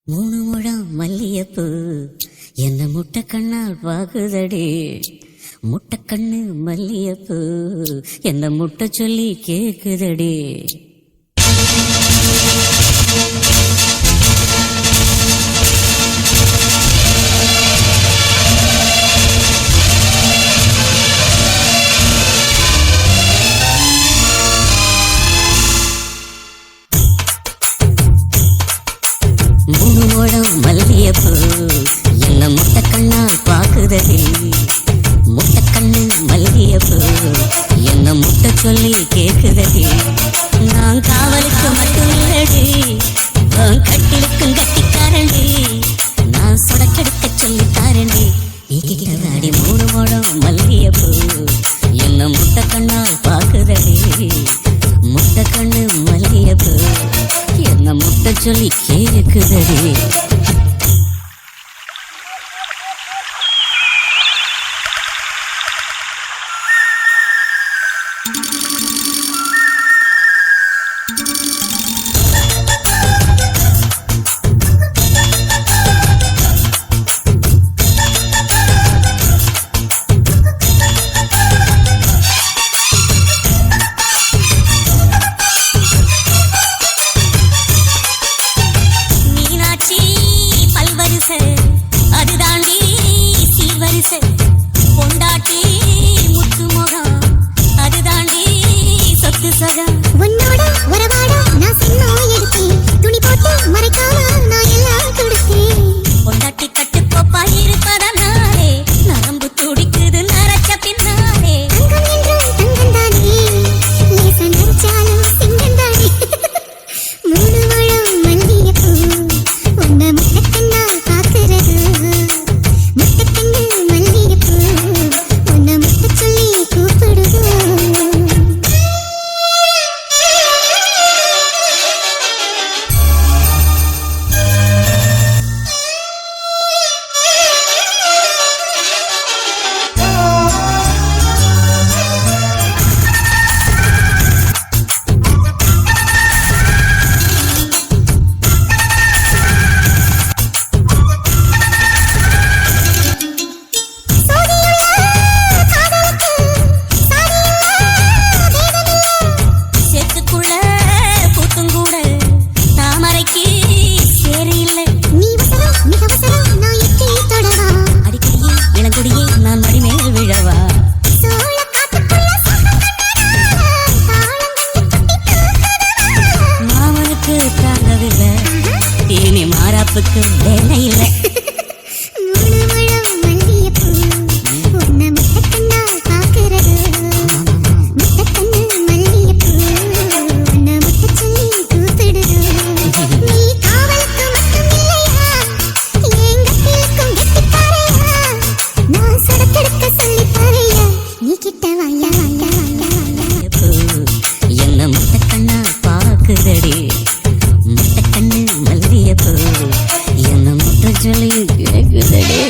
மூணு முழம் மல்லியப்பூ என்ன முட்டை கண்ணால் பாகுதடி. முட்டை கண்ணு மல்லியப்பூ என்ன முட்டை சொல்லி கேக்குதடி. மூணு முழம் மல்லியப்பூ என்ன முட்டை கண்ணால் பாக்குதடி. முட்டை கண்ணு மல்லியப்பூ என்ன முட்டை சொல்லி கேக்குதடி. நான் காவலுக்கு மட்டும் இல்லடி, கட்டிலுக்கும் கட்டிக்காரண்டி. நான் சொடக்கெடுக்க சொல்லி தாரண்டி. நீ கிட்டவாடி மூணு முழம் மல்லியப்பூ என்ன முட்டை கண்ணால் பாக்குதடி. முட்டை கண்ணு மல்லியப்பூ என்ன முட்டை சொல்லி கேக்குதடி. அதுதாண்டி சீவரிசை பொண்டாட்டி முத்து முகம், அதுதாண்டி சொத்து சகம். உன்னோட உறவாட நான் சின்ன எடுத்தேன், துணி போட்டு மறைக்காம நான் எல்லாம் கொடுத்தேன். பொண்டாட்டி கட்டுக்கோப்பா இருப்பதனாலே நரம்பு துடிக்குது நரச்ச பின்னாலே. தங்கம் என்றும் தங்கம் தானே, லேச நரைச்சாலும் சிங்கம் தானே. மூணு முழம் மல்லியப்பூ உன்னை முட்டை கண்ணால் பாக்குறது. இனி மாறாப்புக்கு வேலை இல்லை. மூணு முழம் மல்லியப்பூ உன்னை முட்டை கண்ணால் பாக்குறது. முட்டை கண்ணு மல்லியப்பூ உன்னை முட்டை சொல்லி கூப்பிடுது. நீ காவலுக்கு மட்டும் இல்லையா, எங்க கட்டிலுக்கும் கெட்டிக்காரையா. நான் சொடக்கெடுக்க சொல்லி பாரையா, நீ கிட்ட வாயா வாயா வாயா வாயா. என்ன முட்டை கண்ணால் பாக்குதடி. முட்டை கண்ணு மல்லியப்பூ என்ன முட்டை சொல்லி கேக்குதடி.